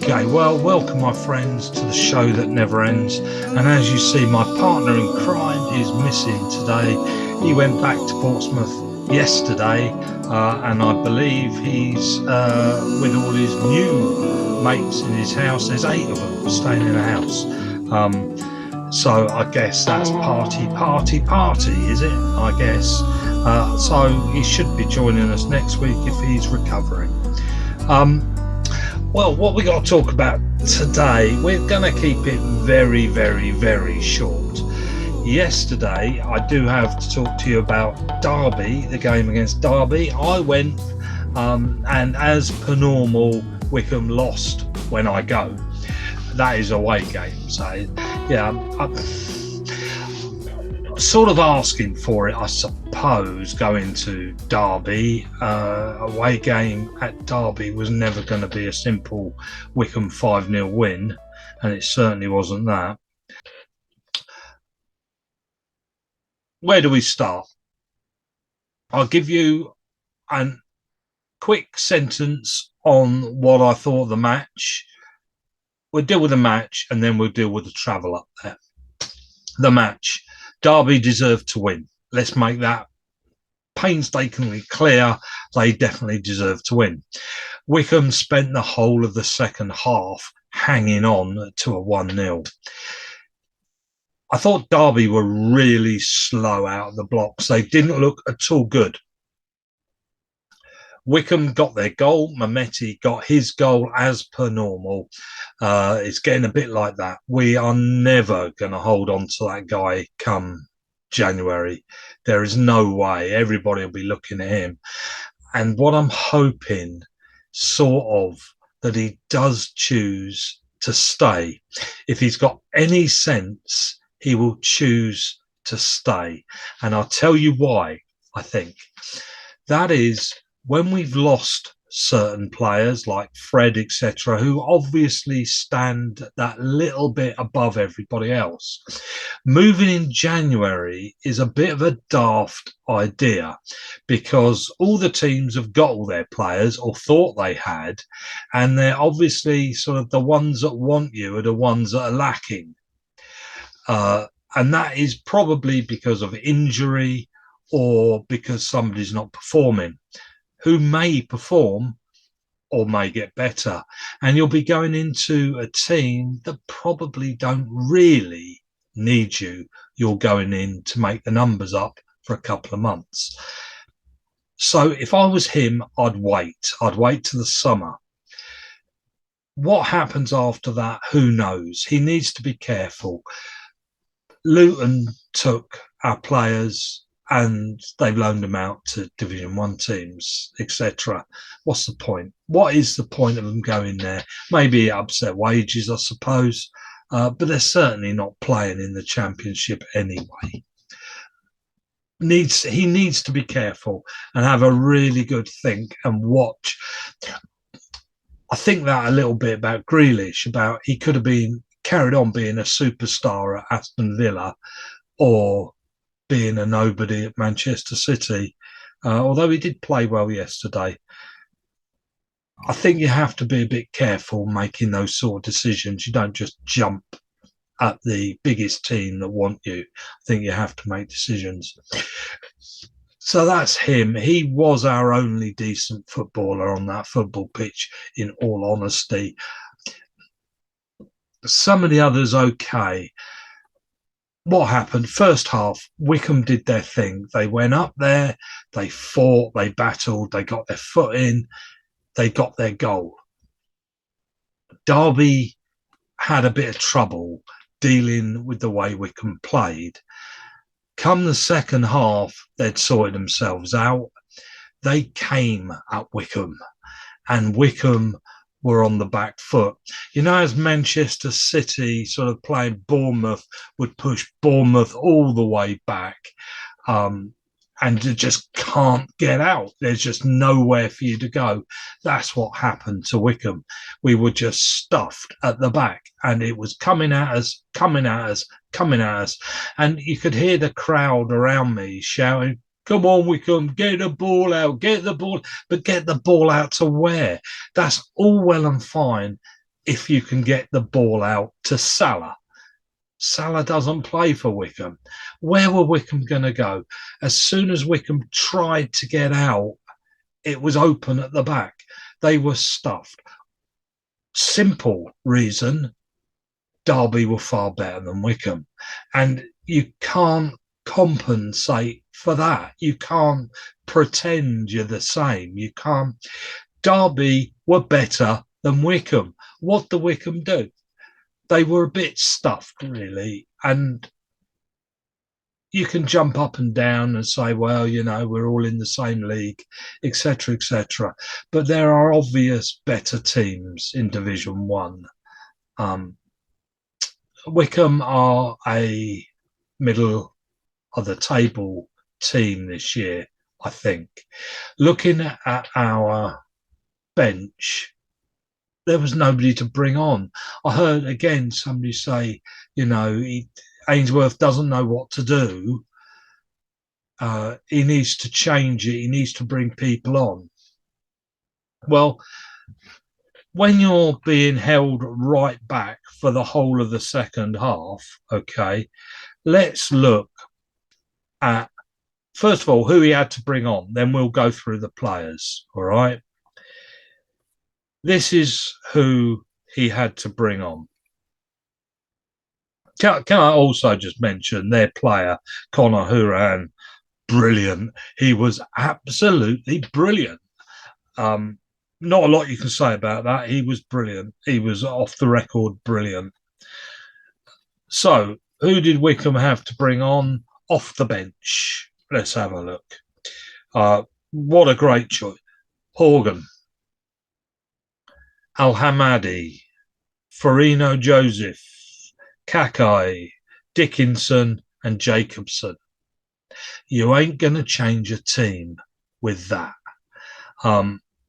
Okay, well, welcome, my friends, to the show that never ends. And as you see, my partner in crime is missing today. He went back to Portsmouth yesterday, and I believe he's with all his new mates in his house. There's 8 of them staying in the house. So I guess that's party, is it? I guess. So he should be joining us next week if he's recovering. Well, what we got to talk about today, we're going to keep it very, very, very short. Yesterday, I do have to talk to you about Derby, the game against Derby. I went, and as per normal, Wycombe lost when I go. That is away game, so yeah, I'm sort of asking for it, I suppose, going to Derby. Away game at Derby was never going to be a simple Wycombe 5-0 win, and it certainly wasn't that. Where do we start? I'll give you a quick sentence on what I thought of the match. We'll deal with the match, and then we'll deal with the travel up there. The match. Derby deserved to win. Let's make that painstakingly clear. They definitely deserved to win. Wycombe spent the whole of the second half hanging on to a 1-0. I thought Derby were really slow out of the blocks. They didn't look at all good. Wycombe got their goal. Mehmeti got his goal as per normal. It's getting a bit like that. We are never going to hold on to that guy come January. There is no way. Everybody will be looking at him. And what I'm hoping, sort of, that he does choose to stay. If he's got any sense, he will choose to stay. And I'll tell you why, I think. That is, when we've lost certain players like Fred, etc., who obviously stand that little bit above everybody else, moving in January is a bit of a daft idea, because all the teams have got all their players, or thought they had, and they're obviously sort of the ones that want you are the ones that are lacking. And that is probably because of injury or because somebody's not performing, who may perform or may get better. And you'll be going into a team that probably don't really need you. You're going in to make the numbers up for a couple of months. So if I was him, I'd wait. I'd wait till the summer. What happens after that, who knows? He needs to be careful. Luton took our players and they've loaned them out to Division 1 teams, etc. What's the point? What is the point of them going there? Maybe upset wages, I suppose, but they're certainly not playing in the Championship anyway. He needs to be careful and have a really good think and watch. I think that a little bit about Grealish, about he could have been carried on being a superstar at Aston Villa or being a nobody at Manchester City, although he did play well yesterday. I think you have to be a bit careful making those sort of decisions. You don't just jump at the biggest team that want you. I think you have to make decisions. So that's him. He was our only decent footballer on that football pitch, in all honesty. Some of the others, okay. What happened? First half, Wycombe did their thing. They went up there, they fought, they battled, they got their foot in, they got their goal. Derby had a bit of trouble dealing with the way Wycombe played. Come the second half, they'd sorted themselves out. They came at Wycombe, and Wycombe were on the back foot. You know, as Manchester City sort of playing Bournemouth would push Bournemouth all the way back, and you just can't get out. There's just nowhere for you to go. That's what happened to Wycombe. We were just stuffed at the back, and it was coming at us, coming at us, coming at us. And you could hear the crowd around me shouting, "Come on, Wycombe, get the ball out, get the ball." But get the ball out to where? That's all well and fine if you can get the ball out to Salah. Salah doesn't play for Wycombe. Where were Wycombe going to go? As soon as Wycombe tried to get out, it was open at the back. They were stuffed. Simple reason, Derby were far better than Wycombe. And you can't compensate for that. You can't pretend you're the same. You can't. Derby were better than Wycombe. What did Wycombe do? They were a bit stuffed, really. And you can jump up and down and say, well, you know, we're all in the same league, etc., etc. But there are obvious better teams in Division 1. Wycombe are a middle of the table team this year, I think. Looking at our bench, there was nobody to bring on. I heard again somebody say, you know, Ainsworth doesn't know what to do. He needs to change it. He needs to bring people on. Well, when you're being held right back for the whole of the second half, okay, let's look at, first of all, who he had to bring on. Then we'll go through the players, all right? This is who he had to bring on. Can I also just mention their player, Conor Hourihane, brilliant. He was absolutely brilliant. Not a lot you can say about that. He was brilliant. He was off the record brilliant. So, who did Wycombe have to bring on off the bench? Let's have a look. What a great choice. Horgan, Al-Hamadi, Farino Joseph, Kakai, Dickinson and Jacobson. You ain't going to change a team with that.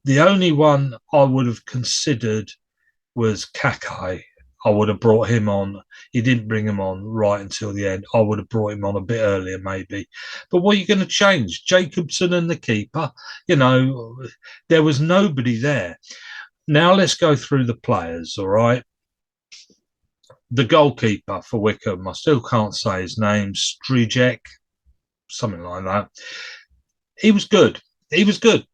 The only one I would have considered was Kakai. I would have brought him on. He didn't bring him on right until the end. I would have brought him on a bit earlier, maybe. But what are you going to change? Jacobson and the keeper? You know, there was nobody there. Now let's go through the players, all right? The goalkeeper for Wycombe, I still can't say his name, Strijek, something like that. He was good. He was good.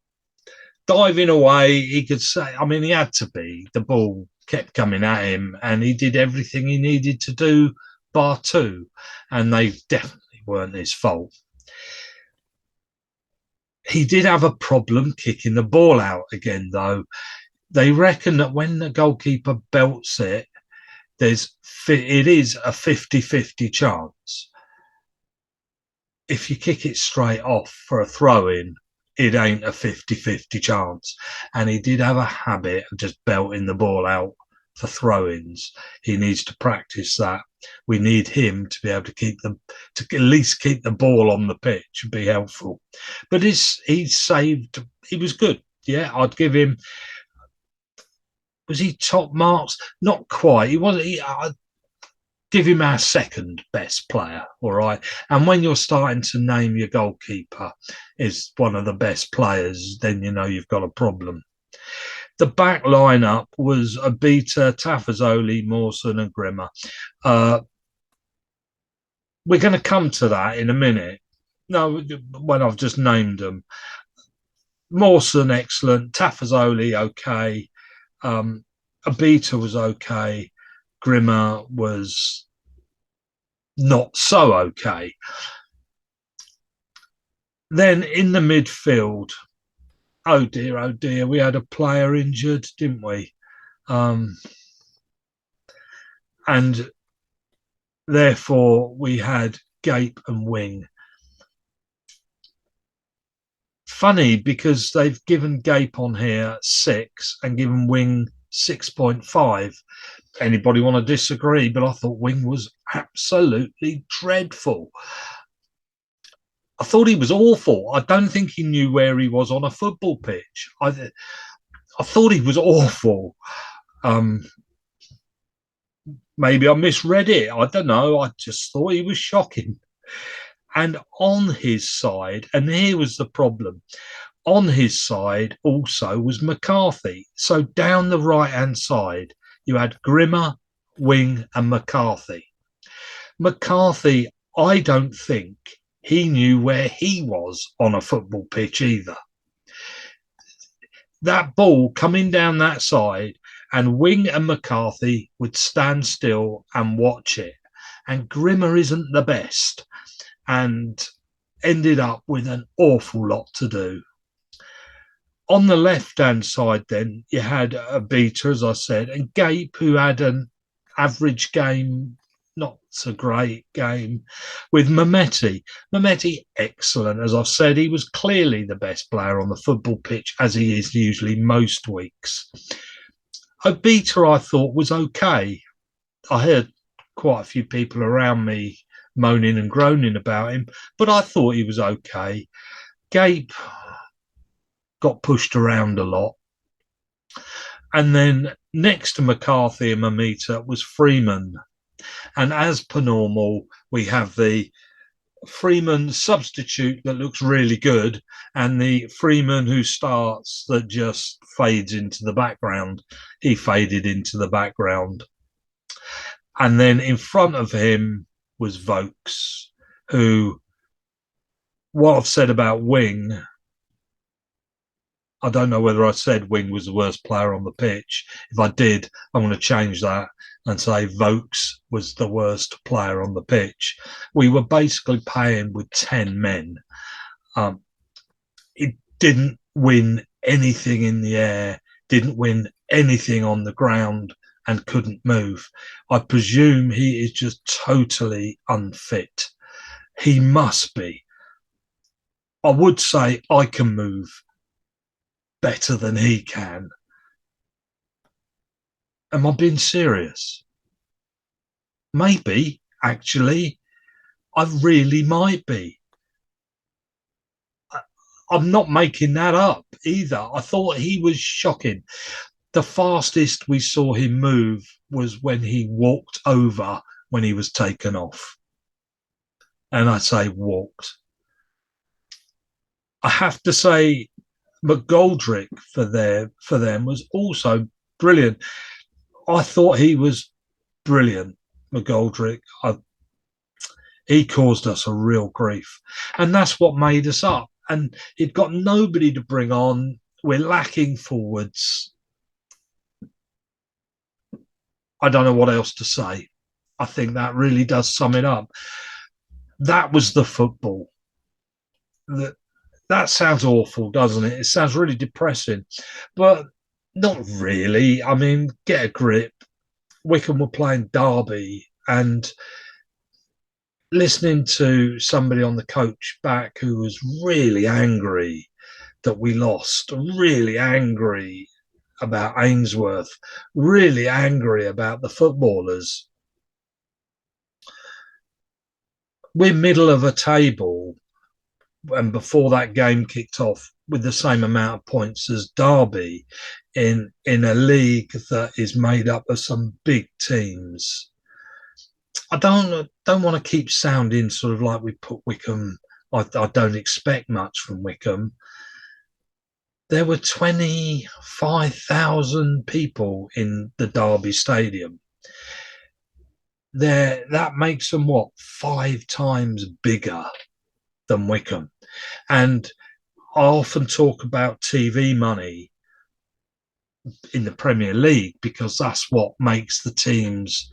Diving away, he could say, I mean, he had to be. The ball kept coming at him and he did everything he needed to do, bar two. And they definitely weren't his fault. He did have a problem kicking the ball out again, though. They reckon that when the goalkeeper belts it, it is a 50-50 chance. If you kick it straight off for a throw-in, it ain't a 50-50 chance. And he did have a habit of just belting the ball out for throw-ins. He needs to practice that. We need him to be able to at least keep the ball on the pitch and be helpful. But he saved. He was good. Yeah, I'd give him. Was he top marks? Not quite. He wasn't. I'd give him our second best player. All right. And when you're starting to name your goalkeeper is one of the best players, then you know you've got a problem. The back lineup was Abita, Tafazoli, Mawson, and Grimmer. We're going to come to that in a minute. No, when I've just named them. Mawson, excellent. Tafazoli, okay. Abita was okay. Grimmer was not so okay. Then in the midfield, oh dear, we had a player injured, didn't we? And therefore we had Gape and Wing. Funny because they've given Gape on here 6 and given Wing 6.5. Anybody want to disagree? But I thought Wing was absolutely dreadful. I thought he was awful. I don't think he knew where he was on a football pitch. I thought he was awful. Maybe I misread it. I don't know. I just thought he was shocking. And on his side, and here was the problem, on his side also was McCarthy. So down the right-hand side, You had Grimmer, Wing, and McCarthy. McCarthy, I don't think he knew where he was on a football pitch either. That ball coming down that side, and Wing and McCarthy would stand still and watch it. And Grimmer isn't the best, and ended up with an awful lot to do. On the left-hand side, then, you had a Beta, as I said, and Gape, who had an average game, not so great game, with Mehmeti. Mehmeti, excellent. As I've said, he was clearly the best player on the football pitch, as he is usually most weeks. Obita, I thought, was okay. I heard quite a few people around me moaning and groaning about him, but I thought he was okay. Gape got pushed around a lot. And then next to McCarthy and Mamita was Freeman. And as per normal, we have the Freeman substitute that looks really good and the Freeman who starts that just fades into the background. He faded into the background. And then in front of him was Vokes, who, what I've said about Wing, I don't know whether I said Wing was the worst player on the pitch. If I did, I'm going to change that and say Vokes was the worst player on the pitch. We were basically playing with 10 men. It didn't win anything in the air, didn't win anything on the ground, and couldn't move. I presume he is just totally unfit. He must be. I would say I can move better than he can. Am I being serious? Maybe, actually, I really might be. I'm not making that up either. I thought he was shocking. The fastest we saw him move was when he walked over when he was taken off. And I say walked. I have to say McGoldrick for them was also brilliant. I thought he was brilliant, McGoldrick. He caused us a real grief. And that's what made us up. And he'd got nobody to bring on. We're lacking forwards. I don't know what else to say. I think that really does sum it up. That was the football. That sounds awful, doesn't it? It sounds really depressing, but not really. I mean, get a grip. Wycombe were playing Derby, and listening to somebody on the coach back who was really angry that we lost, really angry about Ainsworth, really angry about the footballers. We're middle of a table, and before that game kicked off, with the same amount of points as Derby in a league that is made up of some big teams. I don't want to keep sounding sort of like we put Wycombe. I don't expect much from Wycombe. There were 25,000 people in the Derby Stadium. That makes them, what, 5 times bigger than Wycombe. And I often talk about TV money in the Premier League because that's what makes the teams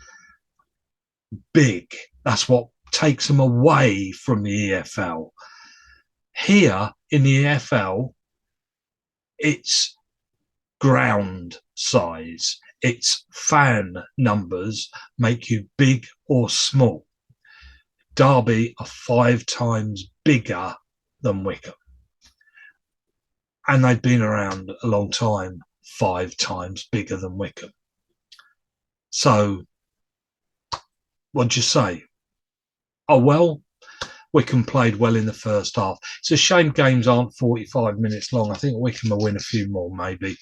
big. That's what takes them away from the EFL. Here in the EFL, it's ground size, its fan numbers make you big or small. Derby are 5 times bigger than Wycombe. And they've been around a long time, 5 times bigger than Wycombe. So, what'd you say? Oh, well, Wycombe played well in the first half. It's a shame games aren't 45 minutes long. I think Wycombe will win a few more, maybe.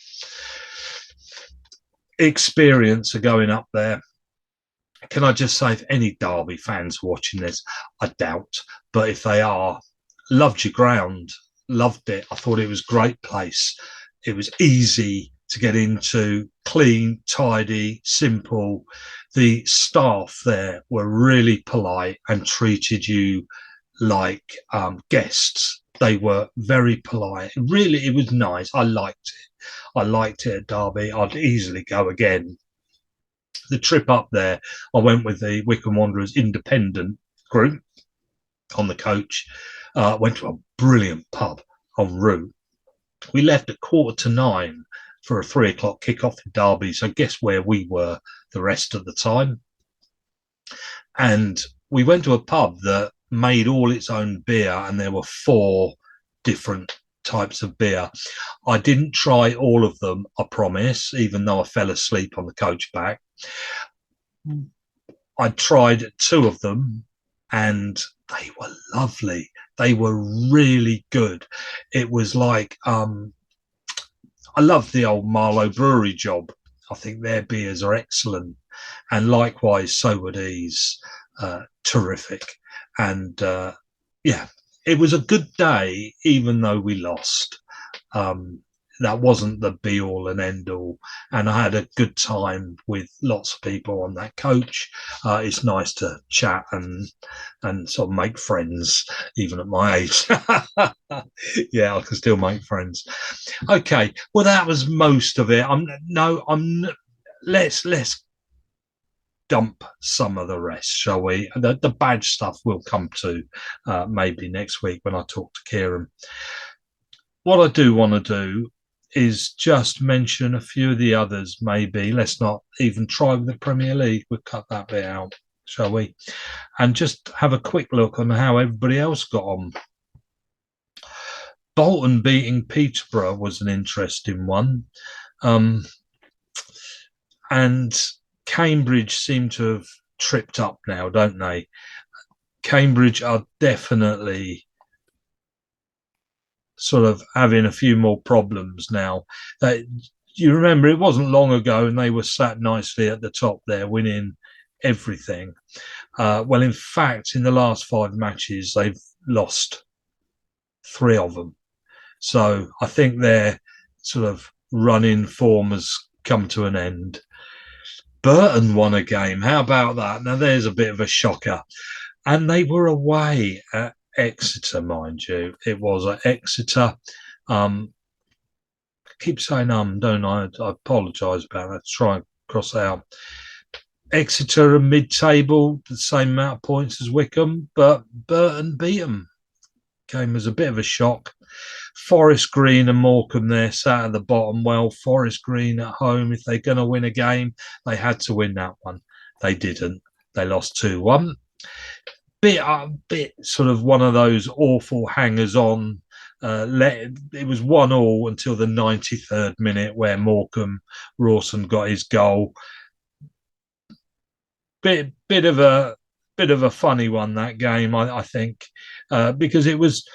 Experience are going up there. Can I just say, if any Derby fans watching this, I doubt, but if they are, loved your ground, loved it. I thought it was a great place. It was easy to get into. Clean, tidy, simple. The staff there were really polite and treated you like guests. They were very polite. Really, it was nice. I liked it. I liked it at Derby. I'd easily go again. The trip up there, I went with the Wycombe Wanderers independent group on the coach. Went to a brilliant pub en route. We left at 9:15 for a 3 o'clock kickoff in Derby. So guess where we were the rest of the time? And we went to a pub that made all its own beer, and there were 4 different types of beer. I didn't try all of them, I promise, even though I fell asleep on the coach back. I tried 2 of them, and they were lovely. They were really good. It was like I love the old Marlow Brewery job. I think their beers are excellent, and likewise, so were these. Terrific, and yeah, it was a good day, even though we lost. That wasn't the be all and end all, and I had a good time with lots of people on that coach. It's nice to chat and sort of make friends, even at my age. Yeah, I can still make friends. Okay, well, that was most of it. Let's dump some of the rest, shall we? The badge stuff we'll come to maybe next week when I talk to Kieran. What I do want to do is just mention a few of the others, maybe. Let's not even try with the Premier League. We'll cut that bit out, shall we? And just have a quick look on how everybody else got on. Bolton beating Peterborough was an interesting one. And Cambridge seem to have tripped up now, don't they? Cambridge are definitely sort of having a few more problems now. You remember, it wasn't long ago and they were sat nicely at the top there, winning everything. Well, in fact, in the last 5 matches, they've lost 3 of them. So I think their sort of running form has come to an end. Burton won a game. How about that? Now, there's a bit of a shocker. And they were away at Exeter, mind you. It was at Exeter. I keep saying don't I? I apologise about that. Try and cross that out. Exeter are mid-table, the same amount of points as Wycombe, but Burton beat them. Game was a bit of a shock. Forest Green and Morecambe there sat at the bottom. Well, Forest Green at home, if they're going to win a game, they had to win that one. They didn't. They lost 2-1. Bit sort of one of those awful hangers-on. It was 1-1 until the 93rd minute where Morecambe Rawson got his goal. Bit of a funny one, that game, I think, because it was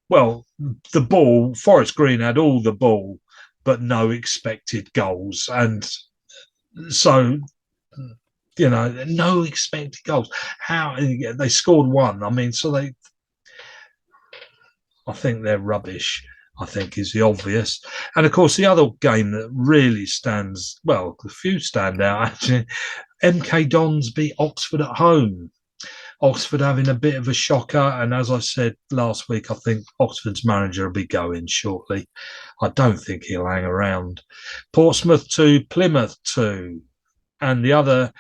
well, the ball. Forest Green had all the ball, but no expected goals, and so no expected goals. How they scored 1? I mean, so I think they're rubbish. I think is the obvious. And of course, the other game that really stands, well, a few stand out actually. MK Dons beat Oxford at home. Oxford having a bit of a shocker. And as I said last week, I think Oxford's manager will be going shortly. I don't think he'll hang around. Portsmouth 2, Plymouth 2. And the other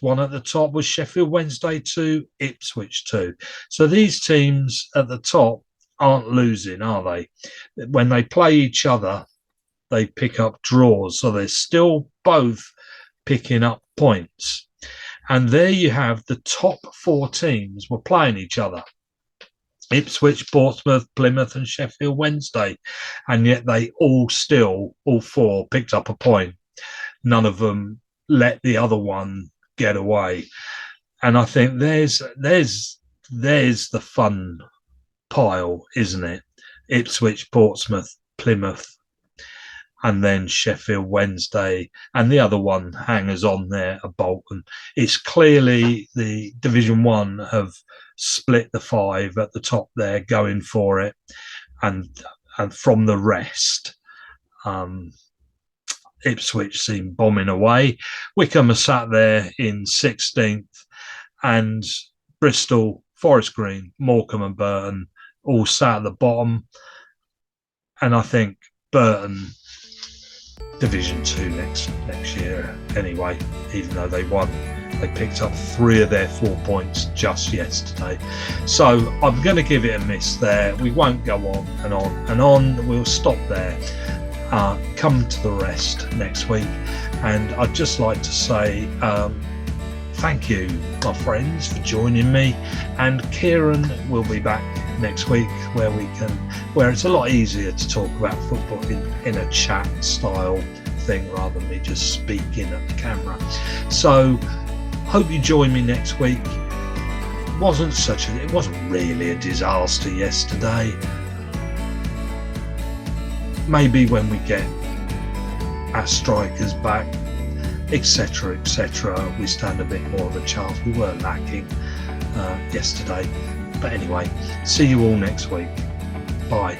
one at the top was Sheffield Wednesday 2, Ipswich 2. So these teams at the top aren't losing, are they? When they play each other, they pick up draws. So they're still both picking up points. And there you have the top 4 teams were playing each other. Ipswich, Portsmouth, Plymouth and Sheffield Wednesday. And yet they all 4 picked up a point. None of them let the other one get away. And I think there's the fun pile, isn't it? Ipswich, Portsmouth, Plymouth, and then Sheffield Wednesday, and the other one hangers on there at Bolton. It's clearly the Division 1 have split the 5 at the top there, going for it, and and from the rest, Ipswich seem bombing away. Wycombe are sat there in 16th, and Bristol, Forest Green, Morecambe and Burton all sat at the bottom. And I think Burton Division 2 next year anyway, even though they won. They picked up 3 of their 4 points just yesterday. So I'm going to give it a miss there. We won't go on and on and on. We'll stop there. Come to the rest next week. And I'd just like to say thank you, my friends, for joining me. And Kieran will be back next week where it's a lot easier to talk about football in a chat style thing rather than me just speaking at the camera. So hope you join me next week. It wasn't really a disaster yesterday. Maybe when we get our strikers back, etc., we stand a bit more of a chance. We were lacking yesterday. But anyway, see you all next week. Bye.